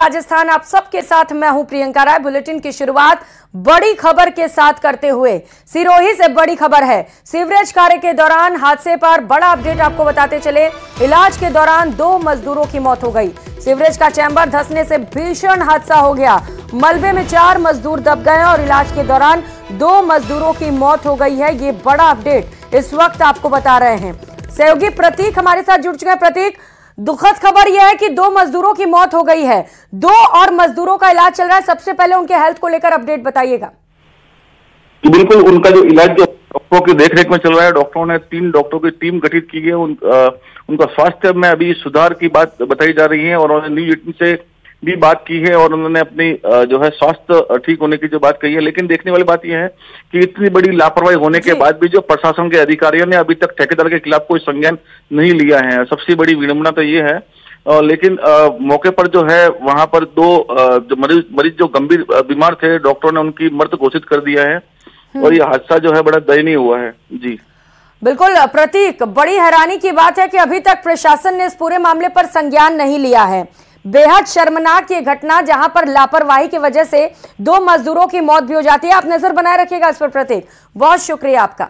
राजस्थान आप सबके साथ मैं हूं प्रियंका राय। बुलेटिन की शुरुआत बड़ी खबर के साथ करते हुए सिरोही से बड़ी खबर है। सीवरेज कार्य के दौरान हादसे पर बड़ा अपडेट आपको बताते चले। इलाज के दौरान 2 मजदूरों की मौत हो गई। सीवरेज का चैम्बर धंसने से भीषण हादसा हो गया। मलबे में 4 मजदूर दब गए और इलाज के दौरान 2 मजदूरों की मौत हो गई है। ये बड़ा अपडेट इस वक्त आपको बता रहे हैं। सहयोगी प्रतीक हमारे साथ जुड़ चुके हैं। प्रतीक, दुखद खबर यह है कि 2 मजदूरों की मौत हो गई है, 2 और मजदूरों का इलाज चल रहा है। सबसे पहले उनके हेल्थ को लेकर अपडेट बताइएगा। बिल्कुल, उनका जो इलाज जो डॉक्टरों की देखरेख में चल रहा है। डॉक्टरों ने 3 डॉक्टरों की टीम गठित की है। उनका स्वास्थ्य में अभी सुधार की बात बताई जा रही है और उन्होंने न्यूज 18 से भी बात की है और उन्होंने अपनी जो है स्वास्थ्य ठीक होने की जो बात कही है। लेकिन देखने वाली बात यह है कि इतनी बड़ी लापरवाही होने के बाद भी जो प्रशासन के अधिकारियों ने अभी तक ठेकेदार के खिलाफ कोई संज्ञान नहीं लिया है। सबसे बड़ी विडंबना तो ये है। लेकिन मौके पर जो है वहां पर 2 जो मरीज जो गंभीर बीमार थे, डॉक्टरों ने उनकी मृत घोषित कर दिया है और ये हादसा जो है बड़ा दयनीय हुआ है। जी बिल्कुल प्रतीक, बड़ी हैरानी की बात है कि अभी तक प्रशासन ने इस पूरे मामले पर संज्ञान नहीं लिया है। बेहद शर्मनाक ये घटना, जहां पर लापरवाही की वजह से 2 मजदूरों की मौत भी हो जाती है। आप नजर बनाए रखिएगा इस पर प्रतीक, बहुत शुक्रिया आपका।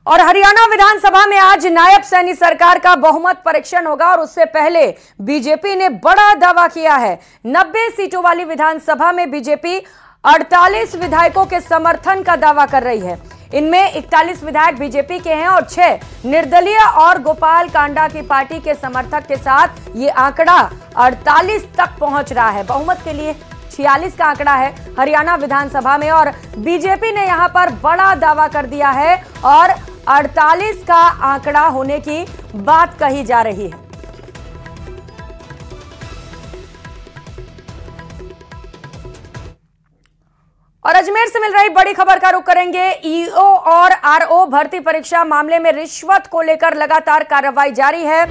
और हरियाणा विधानसभा में आज नायब सैनी सरकार का बहुमत परीक्षण होगा और उससे पहले बीजेपी ने बड़ा दावा किया है। 90 सीटों वाली विधानसभा में बीजेपी 48 विधायकों के समर्थन का दावा कर रही है। इनमें 41 विधायक बीजेपी के हैं और 6 निर्दलीय और गोपाल कांडा की पार्टी के समर्थक के साथ ये आंकड़ा 48 तक पहुंच रहा है। बहुमत के लिए 46 का आंकड़ा है हरियाणा विधानसभा में और बीजेपी ने यहां पर बड़ा दावा कर दिया है और 48 का आंकड़ा होने की बात कही जा रही है। और अजमेर से मिल रही बड़ी खबर का रुख करेंगे। ईओ और आरओ भर्ती परीक्षा मामले में रिश्वत को लेकर लगातार कार्रवाई जारी है।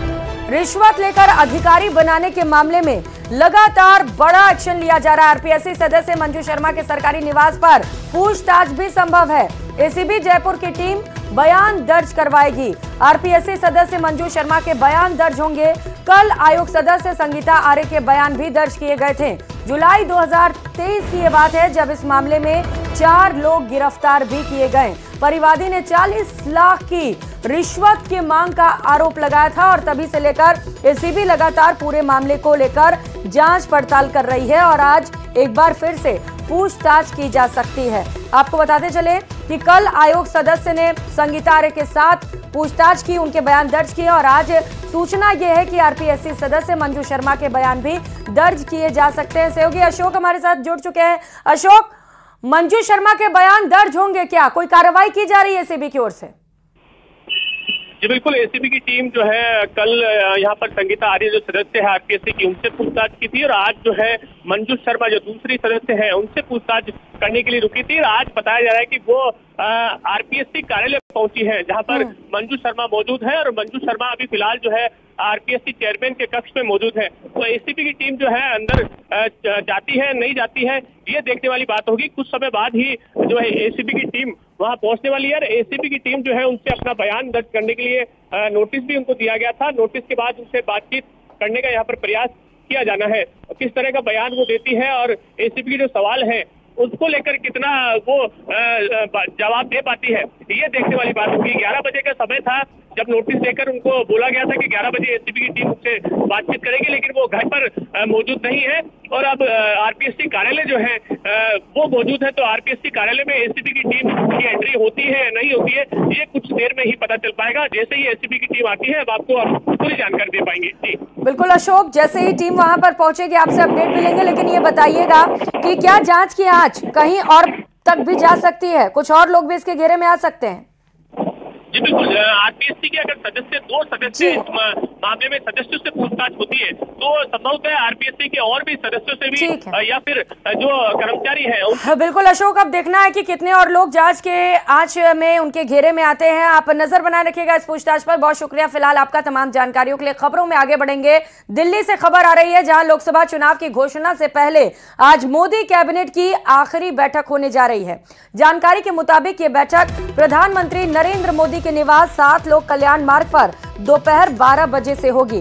रिश्वत लेकर अधिकारी बनाने के मामले में लगातार बड़ा एक्शन लिया जा रहा है। आरपीएससी सदस्य मंजू शर्मा के सरकारी निवास पर पूछताछ भी संभव है। एसीबी जयपुर की टीम बयान दर्ज करवाएगी। आरपीएससी सदस्य मंजू शर्मा के बयान दर्ज होंगे। कल आयोग सदस्य संगीता आर्य के बयान भी दर्ज किए गए थे। जुलाई 2023 की यह बात है जब इस मामले में 4 लोग गिरफ्तार भी किए गए। परिवादी ने 40 लाख की रिश्वत की मांग का आरोप लगाया था और तभी से लेकर एसीबी लगातार पूरे मामले को लेकर जांच पड़ताल कर रही है और आज एक बार फिर से पूछताछ की जा सकती है। आपको बताते चले कि कल आयोग सदस्य ने संगीता आर्य के साथ पूछताछ की, उनके बयान दर्ज किए और आज सूचना यह है कि आरपीएससी सदस्य मंजू शर्मा के बयान भी दर्ज किए जा सकते हैं। सहयोगी अशोक हमारे साथ जुड़ चुके हैं। अशोक, मंजू शर्मा के बयान दर्ज होंगे क्या? कोई कार्रवाई की जा रही है एसीबी की ओर से? जी बिल्कुल, एसीबी की टीम जो है कल यहाँ पर संगीता आर्य जो सदस्य है आरपीएससी की, उनसे पूछताछ की थी और आज जो है मंजू शर्मा जो दूसरी सदस्य है उनसे पूछताछ करने के लिए रुकी थी। और आज बताया जा रहा है कि वो आरपीएससी कार्यालय पहुंची है जहां पर मंजू शर्मा मौजूद है और मंजू शर्मा अभी फिलहाल जो है आरपीएससी चेयरमैन के कक्ष में मौजूद है। तो एसीबी की टीम जो है अंदर जाती है नहीं जाती है ये देखने वाली बात होगी। कुछ समय बाद ही जो है एसीबी की टीम वहां पहुंचने वाली है। एसीबी की टीम जो है उनसे अपना बयान दर्ज करने के लिए नोटिस भी उनको दिया गया था। नोटिस के बाद उनसे बातचीत करने का यहाँ पर प्रयास किया जाना है। किस तरह का बयान वो देती है और एसीबी के जो सवाल है उसको लेकर कितना वो जवाब दे पाती है ये देखने वाली बात होगी। 11 बजे का समय था जब नोटिस देकर उनको बोला गया था कि 11 बजे एसीबी की टीम उससे बातचीत करेगी, लेकिन वो घर पर मौजूद नहीं है और अब आरपीएससी कार्यालय जो है वो मौजूद है। तो आरपीएससी कार्यालय में एसीबी की टीम की एंट्री होती है या नहीं होती है ये कुछ देर में ही पता चल पाएगा। जैसे ही एसीबी की टीम आती है अब आपको पूरी जानकारी दे पाएंगे। जी बिल्कुल अशोक, जैसे ही टीम वहां पर पहुंचेगी आपसे अपडेट भी लेंगे। लेकिन ये बताइएगा कि क्या जांच की आंच कहीं और तक भी जा सकती है? कुछ और लोग भी इसके घेरे में आ सकते हैं? जी बिल्कुल, आरपीएससी के अगर सदस्य 2 सदस्य इस मामले में सदस्यों से पूछताछ होती है तो संभवतः आरपीएससी के और भी सदस्यों से भी या फिर जो कर्मचारी है। बिल्कुल अशोक, अब देखना है कि कितने और लोग जांच के आंच में उनके घेरे में आते हैं। आप नजर बनाए रखिएगा इस पूछताछ पर। बहुत शुक्रिया फिलहाल आपका तमाम जानकारियों के लिए। खबरों में आगे बढ़ेंगे। दिल्ली से खबर आ रही है जहां लोकसभा चुनाव की घोषणा से पहले आज मोदी कैबिनेट की आखिरी बैठक होने जा रही है। जानकारी के मुताबिक ये बैठक प्रधानमंत्री नरेंद्र मोदी के निवास 7 लोक कल्याण मार्ग पर दोपहर 12 बजे से होगी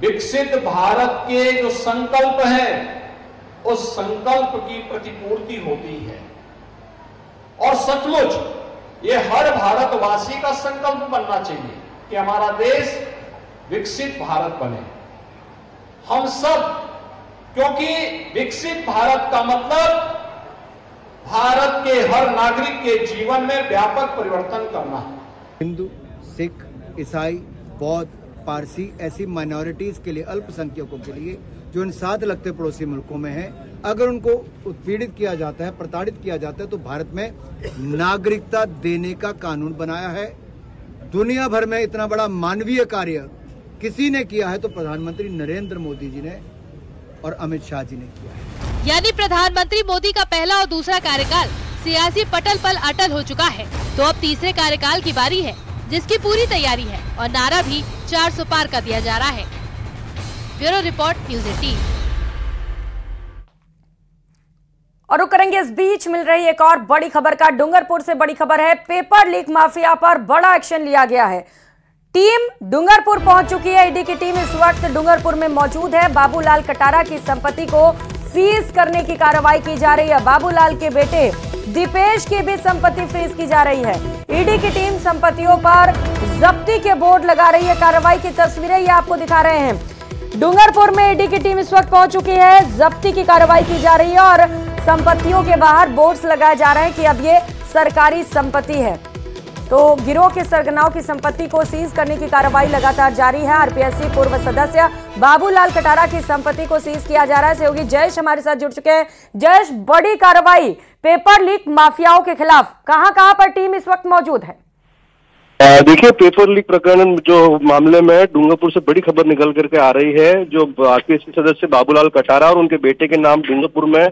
विकसित भारत के जो संकल्प है उस संकल्प की प्रतिपूर्ति होती है। और सचमुच ये हर भारतवासी का संकल्प बनना चाहिए कि हमारा देश विकसित भारत बने। हम सब, क्योंकि विकसित भारत का मतलब भारत के हर नागरिक के जीवन में व्यापक परिवर्तन करना है। हिंदू, सिख, ईसाई, बौद्ध, पारसी ऐसी माइनॉरिटीज के लिए, अल्पसंख्यकों के लिए जो इन साथ लगते पड़ोसी मुल्कों में है, अगर उनको उत्पीड़ित किया जाता है, प्रताड़ित किया जाता है, तो भारत में नागरिकता देने का कानून बनाया है। दुनिया भर में इतना बड़ा मानवीय कार्य किसी ने किया है तो प्रधानमंत्री नरेंद्र मोदी जी ने और अमित शाह जी ने किया है। यानी प्रधानमंत्री मोदी का पहला और दूसरा कार्यकाल सियासी पटल पर अटल हो चुका है, तो अब तीसरे कार्यकाल की बारी है, जिसकी पूरी तैयारी है और नारा भी 400 पार कर दिया जा रहा है। Bureau report, news 18। और रुक करेंगे इस बीच मिल रही एक और बड़ी खबर का। डूंगरपुर से बड़ी खबर है, पेपर लीक माफिया पर बड़ा एक्शन लिया गया है। टीम डूंगरपुर पहुंच चुकी है। ईडी की टीम इस वक्त डूंगरपुर में मौजूद है। बाबूलाल कटारा की संपत्ति को फ्रीज करने की कार्रवाई की जा रही है। बाबूलाल के बेटे दीपेश की भी संपत्ति फ्रीज की जा रही है। ईडी की टीम संपत्तियों पर जब्ती के बोर्ड लगा रही है। कार्रवाई की तस्वीरें ये आपको दिखा रहे हैं। डूंगरपुर में ईडी की टीम इस वक्त पहुंच चुकी है। जब्ती की कार्रवाई की जा रही है और संपत्तियों के बाहर बोर्ड्स लगाए जा रहे हैं कि अब ये सरकारी संपत्ति है। तो गिरोह के सरगनाओं की संपत्ति को सीज करने की कार्रवाई लगातार जारी है। आरपीएससी पूर्व सदस्य बाबूलाल कटारा की संपत्ति को सीज किया जा रहा है। सहयोगी जयेश हमारे साथ जुड़ चुके हैं। जयेश, बड़ी कार्रवाई पेपर लीक माफियाओं के खिलाफ, कहां पर टीम इस वक्त मौजूद है? देखिए, पेपर लीक प्रकरण जो मामले में डूंगरपुर से बड़ी खबर निकल करके आ रही है। जो आरपीएससी सदस्य बाबूलाल कटारा और उनके बेटे के नाम डूंगरपुर में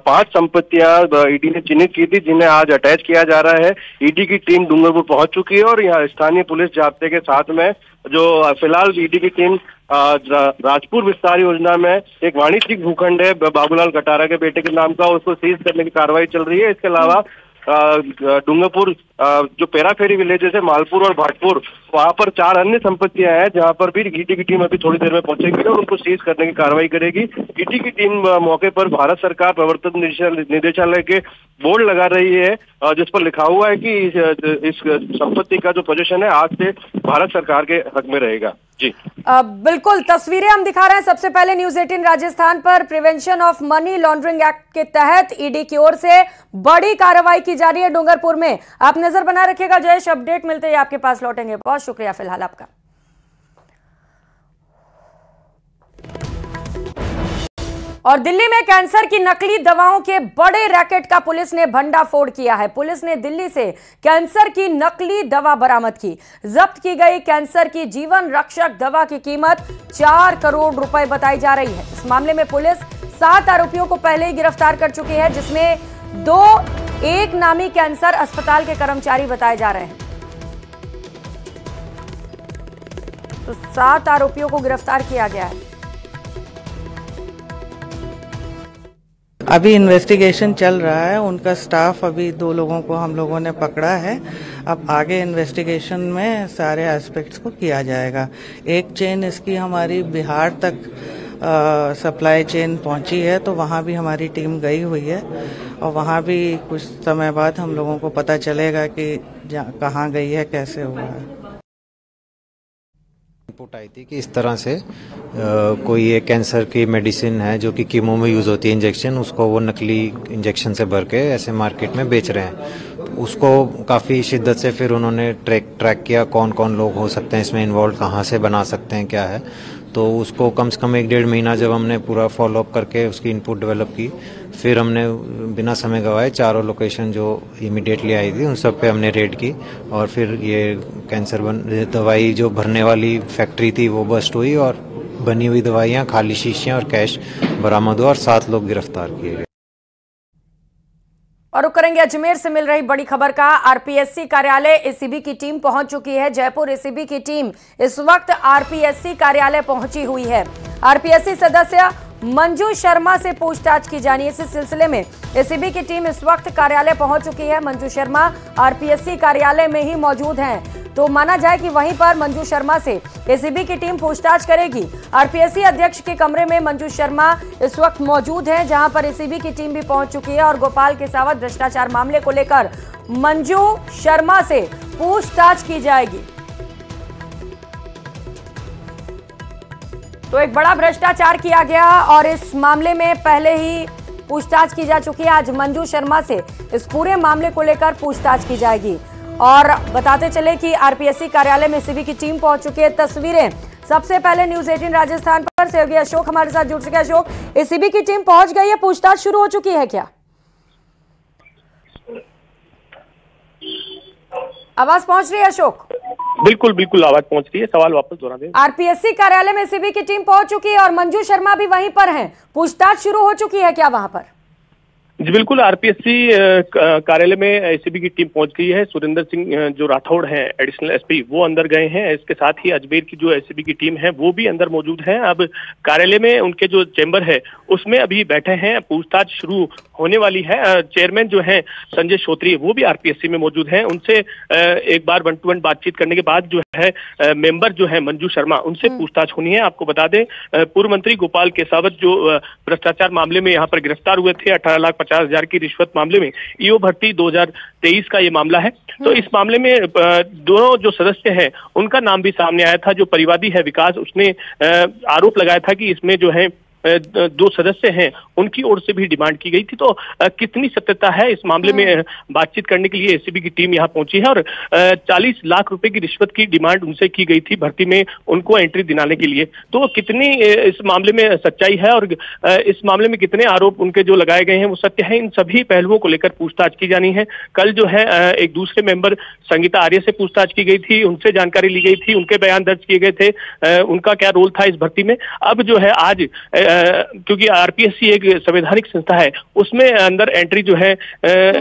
5 संपत्तियां ईडी ने चिन्हित की थी, जिन्हें आज अटैच किया जा रहा है। ईडी की टीम डूंगरपुर पहुंच चुकी है और यहाँ स्थानीय पुलिस जाब्ते के साथ में जो फिलहाल ईडी की टीम राजपुर विस्तार योजना में एक वाणिज्यिक भूखंड है बाबूलाल कटारा के बेटे के नाम का, उसको सीज करने की कार्रवाई चल रही है। इसके अलावा डूंगरपुर जो पेराफेरी विलेजेस है, मालपुर और भाटपुर, वहां पर 4 अन्य संपत्तियां हैं, जहां पर भी ईडी की टीम अभी थोड़ी देर में पहुंचेगी और उनको सीज करने की कार्रवाई करेगी। ईडी की टीम मौके पर भारत सरकार प्रवर्तन निदेशालय के बोर्ड लगा रही है, जिस पर लिखा हुआ है कि इस संपत्ति का जो पोजीशन है आज से भारत सरकार के हक में रहेगा। जी बिल्कुल, तस्वीरें हम दिखा रहे हैं। सबसे पहले न्यूज़ 18 राजस्थान पर prevention of money laundering act के तहत ईडी की ओर से बड़ी कार्रवाई की जा रही है डूंगरपुर में। आप नजर बना रखिएगा जयेश, अपडेट मिलते ही आपके पास लौटेंगे। बहुत शुक्रिया फिलहाल आपका। और दिल्ली में कैंसर की नकली दवाओं के बड़े रैकेट का पुलिस ने भंडाफोड़ किया है। पुलिस ने दिल्ली से कैंसर की नकली दवा बरामद की। जब्त की गई कैंसर की जीवन रक्षक दवा की कीमत 4 करोड़ रुपए बताई जा रही है। इस मामले में पुलिस 7 आरोपियों को पहले ही गिरफ्तार कर चुकी है, जिसमें 2 एक नामी कैंसर अस्पताल के कर्मचारी बताए जा रहे हैं। तो 7 आरोपियों को गिरफ्तार किया गया है। अभी इन्वेस्टिगेशन चल रहा है। उनका स्टाफ, अभी 2 लोगों को हम लोगों ने पकड़ा है। अब आगे इन्वेस्टिगेशन में सारे एस्पेक्ट्स को किया जाएगा। एक चेन इसकी हमारी बिहार तक सप्लाई चेन पहुंची है, तो वहां भी हमारी टीम गई हुई है और वहां भी कुछ समय बाद हम लोगों को पता चलेगा कि कहाँ गई है, कैसे हुआ है। रिपोर्ट आई थी कि इस तरह से कोई एक कैंसर की मेडिसिन है जो कि कीमो में यूज़ होती है इंजेक्शन, उसको वो नकली इंजेक्शन से भर के ऐसे मार्केट में बेच रहे हैं। उसको काफ़ी शिद्दत से फिर उन्होंने ट्रैक किया कौन कौन लोग हो सकते हैं इसमें इन्वॉल्व, कहाँ से बना सकते हैं, क्या है। तो उसको कम से कम 1-1.5 महीना जब हमने पूरा फॉलोअप करके उसकी इनपुट डेवलप की, फिर हमने बिना समय गवाए 4 लोकेशन जो इमीडिएटली आई थी उन सब पे हमने रेड की और फिर ये कैंसर दवाई जो भरने वाली फैक्ट्री थी वो बस्ट हुई और बनी हुई दवाइयाँ, खाली शीशियाँ और कैश बरामद हुआ और 7 लोग गिरफ्तार किए गए। और रुक करेंगे अजमेर से मिल रही बड़ी खबर का। आरपीएससी कार्यालय एसीबी की टीम पहुंच चुकी है। जयपुर एसीबी की टीम इस वक्त आरपीएससी कार्यालय पहुंची हुई है। आरपीएससी सदस्य मंजू शर्मा से पूछताछ की जानी है। इसी सिलसिले में एसीबी की टीम इस वक्त कार्यालय पहुंच चुकी है। मंजू शर्मा आरपीएससी कार्यालय में ही मौजूद हैं, तो माना जाए कि वहीं पर मंजू शर्मा से एसीबी की टीम पूछताछ करेगी। आरपीएससी अध्यक्ष के कमरे में मंजू शर्मा इस वक्त मौजूद हैं, जहां पर एसीबी की टीम भी पहुंच चुकी है और गोपाल केसावत भ्रष्टाचार मामले को लेकर मंजू शर्मा से पूछताछ की जाएगी। तो एक बड़ा भ्रष्टाचार किया गया और इस मामले में पहले ही पूछताछ की जा चुकी है। आज मंजू शर्मा से इस पूरे मामले को लेकर पूछताछ की जाएगी। और बताते चले कि आरपीएससी कार्यालय में एसीबी की टीम पहुंच चुकी है। तस्वीरें सबसे पहले न्यूज 18 राजस्थान पर सहयोगी अशोक हमारे साथ जुड़ चुके हैं। अशोक, एसीबी की टीम पहुंच गई है, पूछताछ शुरू हो चुकी है क्या? आवाज पहुंच रही है अशोक? बिल्कुल बिल्कुल आवाज पहुंच रही है। सवाल वापस दोहरा दें। आरपीएससी कार्यालय में एसीबी की टीम पहुंच चुकी है और मंजू शर्मा भी वहीं पर हैं। पूछताछ शुरू हो चुकी है क्या वहां पर? जी बिल्कुल, आरपीएससी कार्यालय में एसीबी की टीम पहुंच गई है। सुरेंद्र सिंह जो राठौड़ हैं एडिशनल एसपी, वो अंदर गए हैं। इसके साथ ही अजमेर की जो एसीबी की टीम है वो भी अंदर मौजूद है। अब कार्यालय में उनके जो चेंबर है उसमें अभी बैठे हैं, पूछताछ शुरू होने वाली है। चेयरमैन जो है संजय श्रोत्री, वो भी आरपीएससी में मौजूद हैं। उनसे एक बार 1-to-1 बातचीत करने के बाद जो है मेंबर जो है मंजू शर्मा, उनसे पूछताछ होनी है। आपको बता दें, पूर्व मंत्री गोपाल केसावत जो भ्रष्टाचार मामले में यहाँ पर गिरफ्तार हुए थे 18,50,000 की रिश्वत मामले में, ईओ भर्ती 2023 का ये मामला है। तो इस मामले में दोनों जो सदस्य हैं उनका नाम भी सामने आया था। जो परिवादी है विकास, उसने आरोप लगाया था कि इसमें जो है दो सदस्य हैं उनकी ओर से भी डिमांड की गई थी। तो कितनी सत्यता है इस मामले में बातचीत करने के लिए एसीबी की टीम यहां पहुंची है। और 40 लाख रुपए की रिश्वत की डिमांड उनसे की गई थी भर्ती में उनको एंट्री दिलाने के लिए। तो कितनी इस मामले में सच्चाई है और इस मामले में कितने आरोप उनके जो लगाए गए हैं वो सत्य है, इन सभी पहलुओं को लेकर पूछताछ की जानी है। कल जो है एक दूसरे मेंबर संगीता आर्य से पूछताछ की गई थी, उनसे जानकारी ली गई थी, उनके बयान दर्ज किए गए थे, उनका क्या रोल था इस भर्ती में। अब जो है आज क्योंकि आरपीएससी एक संवैधानिक संस्था है, उसमें अंदर एंट्री जो है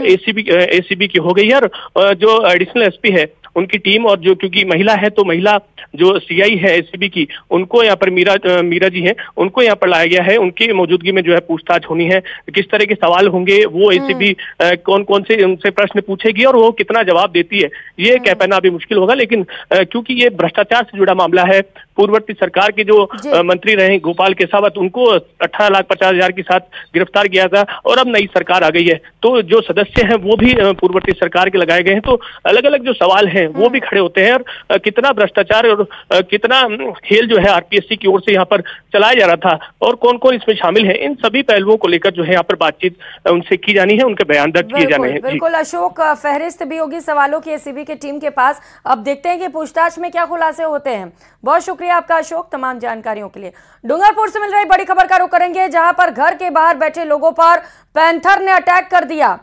एसीबी की हो गई है। और जो एडिशनल एसपी है उनकी टीम और जो क्योंकि महिला है तो महिला जो सीआई है एसीबी की, उनको यहाँ पर मीरा जी हैं, उनको यहाँ पर लाया गया है। उनकी मौजूदगी में जो है पूछताछ होनी है। किस तरह के सवाल होंगे वो एसीबी कौन कौन से उनसे प्रश्न पूछेगी और वो कितना जवाब देती है, ये कह पाना अभी मुश्किल होगा। लेकिन क्योंकि ये भ्रष्टाचार से जुड़ा मामला है, पूर्ववर्ती सरकार के जो मंत्री रहे गोपाल केसावत, उनको 18,50,000 के साथ गिरफ्तार किया था और अब नई सरकार आ गई है। तो जो सदस्य हैं वो भी पूर्ववर्ती सरकार के लगाए गए हैं। तो अलग अलग जो सवाल हैं वो भी खड़े होते हैं और कितना भ्रष्टाचार और कितना खेल जो है आरपीएससी की ओर से यहाँ पर चलाया जा रहा था और कौन कौन इसमें शामिल है, इन सभी पहलुओं को लेकर जो है यहाँ पर बातचीत उनसे की जानी है, उनके बयान दर्ज किए जाने हैं। बिल्कुल अशोक, फहरिस्त भी होगी सवालों की एसीबी की टीम के पास। अब देखते हैं कि पूछताछ में क्या खुलासे होते हैं। बहुत शुक्रिया आपका अशोक तमाम जानकारियों के लिए। डूंगरपुर से मिल रही बड़ी खबर का रुख करेंगे, जहां पर घर के बाहर बैठे लोगों पर पैंथर ने अटैक कर दिया।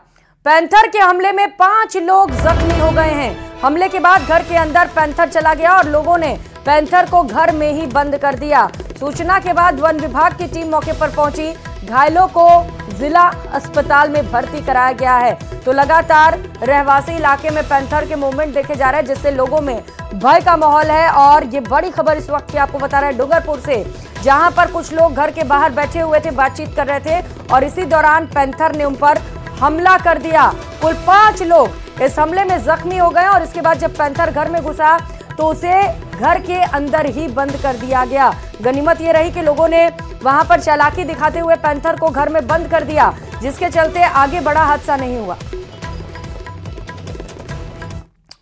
पैंथर के हमले में 5 लोग जख्मी हो गए हैं। हमले के बाद घर के अंदर पैंथर चला गया और लोगों ने पैंथर को घर में ही बंद कर दिया। सूचना के बाद वन विभाग की टीम मौके पर पहुंची। घायलों को जिला अस्पताल में भर्ती कराया गया है। तो लगातार रहवासी इलाके में पैंथर के मूवमेंट देखे जा रहे हैं, जिससे लोगों में भय का माहौल है। और ये बड़ी खबर इस वक्त की आपको बता रहे हैं डूंगरपुर से, जहां पर कुछ लोग घर के बाहर बैठे हुए थे, बातचीत कर रहे थे और इसी दौरान पैंथर ने उन पर हमला कर दिया। कुल 5 लोग इस हमले में जख्मी हो गए और इसके बाद जब पैंथर घर में घुसा तो उसे घर के अंदर ही बंद कर दिया गया। गनीमत ये रही कि लोगों ने वहां पर चालाकी दिखाते हुए पैंथर को घर में बंद कर दिया, जिसके चलते आगे बड़ा हादसा नहीं हुआ।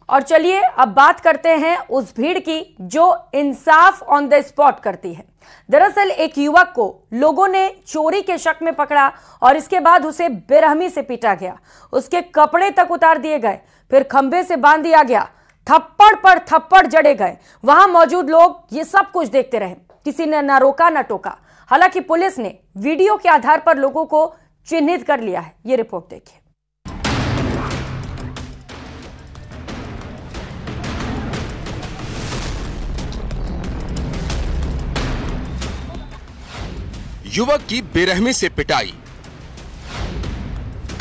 और चलिए अब बात करते हैं उस भीड़ की जो इंसाफ ऑन द स्पॉट करती है। दरअसल एक युवक को लोगों ने चोरी के शक में पकड़ा और इसके बाद उसे बेरहमी से पीटा गया। उसके कपड़े तक उतार दिए गए, फिर खंभे से बांध दिया गया, थप्पड़ पर थप्पड़ जड़े गए। वहां मौजूद लोग ये सब कुछ देखते रहे, किसी ने ना रोका ना टोका। हालांकि पुलिस ने वीडियो के आधार पर लोगों को चिन्हित कर लिया है। ये रिपोर्ट देखिए। युवक की बेरहमी से पिटाई,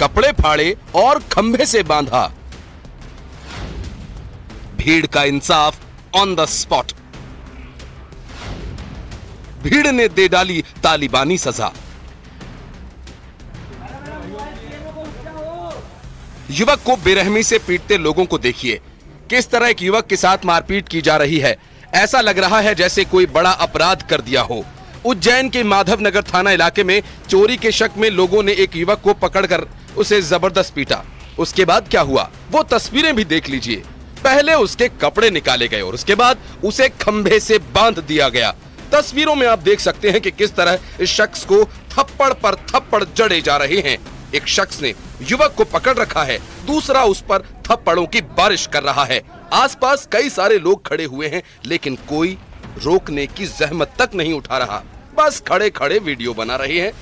कपड़े फाड़े और खंभे से बांधा। भीड़ का इंसाफ ऑन द स्पॉट। भीड़ ने दे डाली तालिबानी सजा। युवक को बेरहमी से पीटते लोगों को देखिए। किस तरह एक युवक के साथ मारपीट की जा रही है। ऐसा लग रहा है जैसे कोई बड़ा अपराध कर दिया हो। उज्जैन के माधवनगर थाना इलाके में चोरी के शक में लोगों ने एक युवक को पकड़कर उसे जबरदस्त पीटा। उसके बाद क्या हुआ वो तस्वीरें भी देख लीजिए। पहले उसके कपड़े निकाले गए और उसके बाद उसे खंभे से बांध दिया गया। तस्वीरों में आप देख सकते हैं कि किस तरह इस शख्स को थप्पड़ पर थप्पड़ जड़े जा रहे हैं। एक शख्स ने युवक को पकड़ रखा है, दूसरा उस पर थप्पड़ों की बारिश कर रहा है। आसपास कई सारे लोग खड़े हुए हैं लेकिन कोई रोकने की जहमत तक नहीं उठा रहा, बस खड़े खड़े वीडियो बना रहे हैं।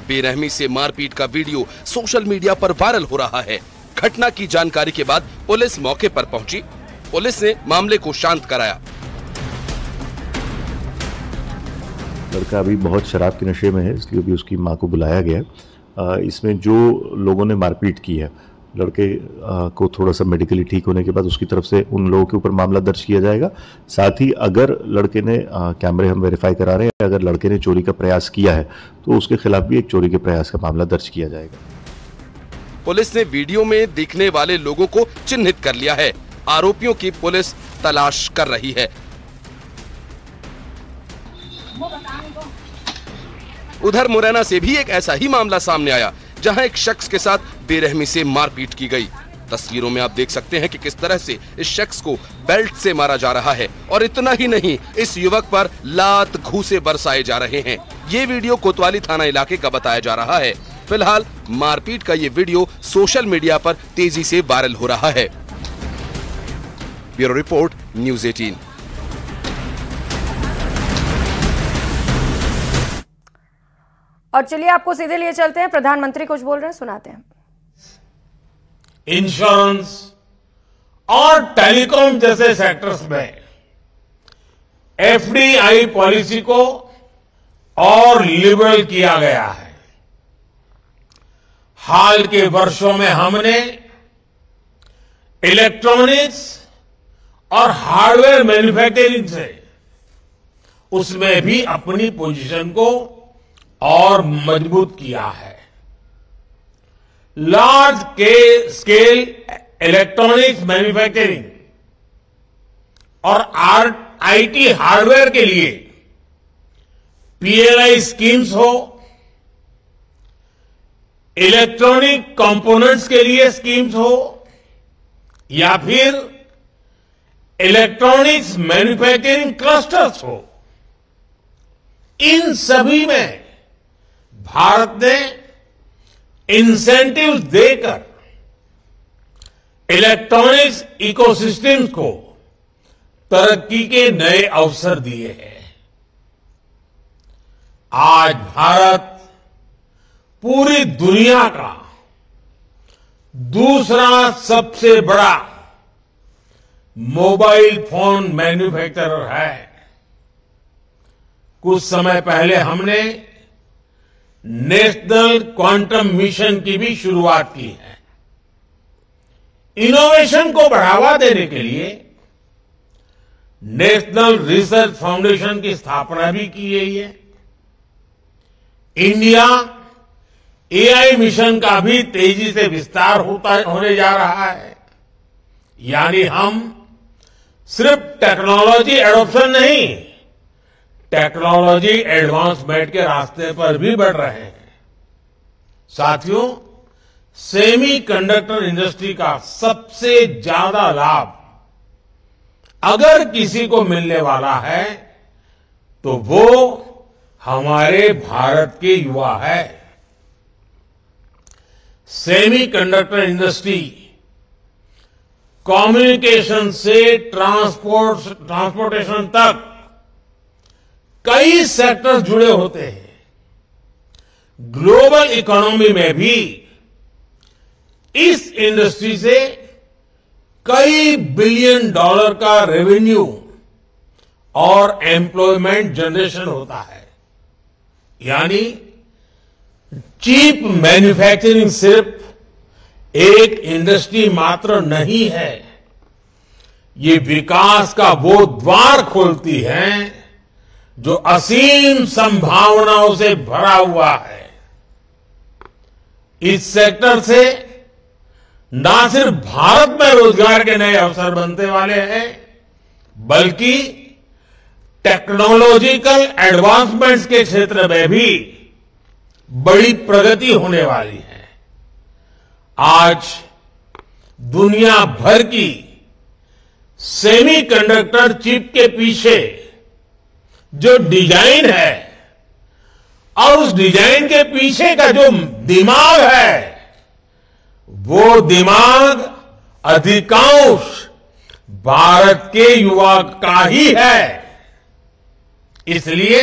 बेरहमी से मारपीट का वीडियो सोशल मीडिया पर वायरल हो रहा है। घटना की जानकारी के बाद पुलिस मौके पर पहुंची। पुलिस ने मामले को शांत कराया। लड़का अभी बहुत शराब के नशे में है, इसलिए अभी उसकी मां को बुलाया गया। इसमें जो लोगों ने मारपीट की है, लड़के को थोड़ा सा मेडिकली ठीक होने के बाद उसकी तरफ से उन लोगों के ऊपर मामला दर्ज किया जाएगा। साथ ही अगर लड़के ने कैमरे हम वेरीफाई करा रहे हैं, अगर लड़के ने चोरी का प्रयास किया है तो उसके खिलाफ भी एक चोरी के प्रयास का मामला दर्ज किया जाएगा। पुलिस ने वीडियो में दिखने वाले लोगों को चिन्हित कर लिया है। आरोपियों की पुलिस तलाश कर रही है। उधर मुरैना से भी एक ऐसा ही मामला सामने आया जहां एक शख्स के साथ बेरहमी से मारपीट की गई। तस्वीरों में आप देख सकते हैं कि किस तरह से इस शख्स को बेल्ट से मारा जा रहा है और इतना ही नहीं, इस युवक पर लात घूंसे बरसाए जा रहे हैं। ये वीडियो कोतवाली थाना इलाके का बताया जा रहा है। फिलहाल मारपीट का ये वीडियो सोशल मीडिया पर तेजी से वायरल हो रहा है। Bureau report, news 18। और चलिए आपको सीधे लिए चलते हैं, प्रधानमंत्री कुछ बोल रहे हैं, सुनाते हैं। इंश्योरेंस और टेलीकॉम जैसे सेक्टर्स में एफडीआई पॉलिसी को और लिबरल किया गया है। हाल के वर्षों में हमने इलेक्ट्रॉनिक्स और हार्डवेयर मैन्युफैक्चरिंग से उसमें भी अपनी पोजीशन को और मजबूत किया है। लार्ज स्केल इलेक्ट्रॉनिक्स मैन्युफैक्चरिंग और आईटी हार्डवेयर के लिए पीएलआई स्कीम्स हो, इलेक्ट्रॉनिक कंपोनेंट्स के लिए स्कीम्स हो या फिर इलेक्ट्रॉनिक्स मैन्युफैक्चरिंग क्लस्टर्स हो, इन सभी में भारत ने इंसेंटिव देकर इलेक्ट्रॉनिक्स इकोसिस्टम को तरक्की के नए अवसर दिए हैं। आज भारत पूरी दुनिया का दूसरा सबसे बड़ा मोबाइल फोन मैन्युफैक्चरर है। कुछ समय पहले हमने नेशनल क्वांटम मिशन की भी शुरुआत की है। इनोवेशन को बढ़ावा देने के लिए नेशनल रिसर्च फाउंडेशन की स्थापना भी की गई है। इंडिया एआई मिशन का भी तेजी से विस्तार होने जा रहा है। यानी हम सिर्फ टेक्नोलॉजी एडॉप्शन नहीं, टेक्नोलॉजी एडवांसमेंट के रास्ते पर भी बढ़ रहे हैं। साथियों, सेमीकंडक्टर इंडस्ट्री का सबसे ज्यादा लाभ अगर किसी को मिलने वाला है तो वो हमारे भारत के युवा है। सेमीकंडक्टर इंडस्ट्री कम्युनिकेशन से ट्रांसपोर्टेशन तक कई सेक्टर्स जुड़े होते हैं। ग्लोबल इकोनॉमी में भी इस इंडस्ट्री से कई बिलियन डॉलर का रेवेन्यू और एम्प्लॉयमेंट जनरेशन होता है। यानी चीप मैन्युफैक्चरिंग सिर्फ एक इंडस्ट्री मात्र नहीं है, ये विकास का वो द्वार खोलती है जो असीम संभावनाओं से भरा हुआ है। इस सेक्टर से न सिर्फ भारत में रोजगार के नए अवसर बनने वाले हैं, बल्कि टेक्नोलॉजिकल एडवांसमेंट्स के क्षेत्र में भी बड़ी प्रगति होने वाली है। आज दुनिया भर की सेमीकंडक्टर चिप के पीछे जो डिजाइन है और उस डिजाइन के पीछे का जो दिमाग है, वो दिमाग अधिकांश भारत के युवा का ही है। इसलिए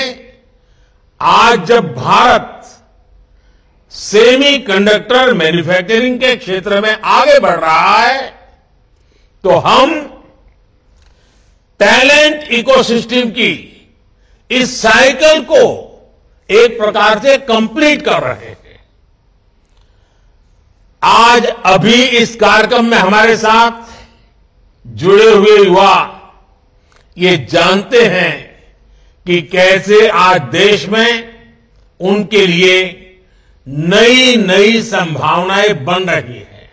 आज जब भारत सेमीकंडक्टर मैन्युफैक्चरिंग के क्षेत्र में आगे बढ़ रहा है, तो हम टैलेंट इकोसिस्टम की इस साइकिल को एक प्रकार से कंप्लीट कर रहे हैं। आज अभी इस कार्यक्रम में हमारे साथ जुड़े हुए युवा ये जानते हैं कि कैसे आज देश में उनके लिए नई नई संभावनाएं बन रही हैं,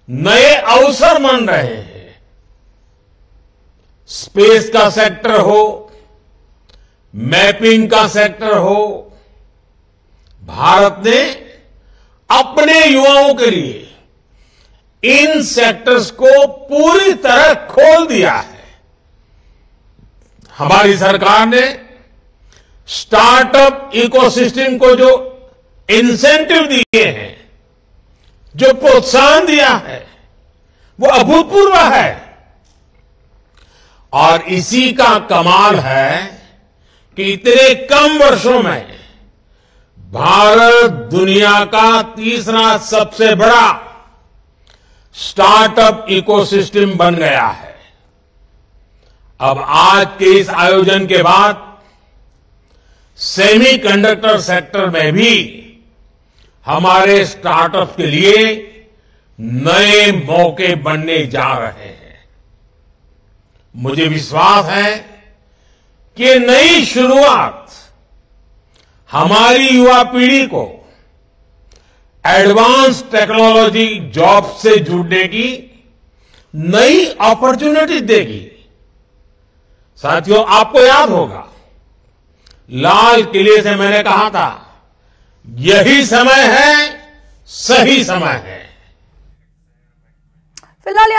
नए अवसर बन रहे हैं। स्पेस का सेक्टर हो, मैपिंग का सेक्टर हो, भारत ने अपने युवाओं के लिए इन सेक्टर्स को पूरी तरह खोल दिया है। हमारी सरकार ने स्टार्टअप इकोसिस्टम को जो इंसेंटिव दिए हैं, जो प्रोत्साहन दिया है, वो अभूतपूर्व है। और इसी का कमाल है कि इतने कम वर्षों में भारत दुनिया का तीसरा सबसे बड़ा स्टार्टअप इकोसिस्टम बन गया है। अब आज के इस आयोजन के बाद सेमीकंडक्टर सेक्टर में भी हमारे स्टार्टअप के लिए नए मौके बनने जा रहे हैं। मुझे विश्वास है कि ये नई शुरुआत हमारी युवा पीढ़ी को एडवांस टेक्नोलॉजी जॉब से जुड़ने की नई अपॉर्चुनिटी देगी। साथियों, आपको याद होगा लाल किले से मैंने कहा था, यही समय है, सही समय है। फिलहाल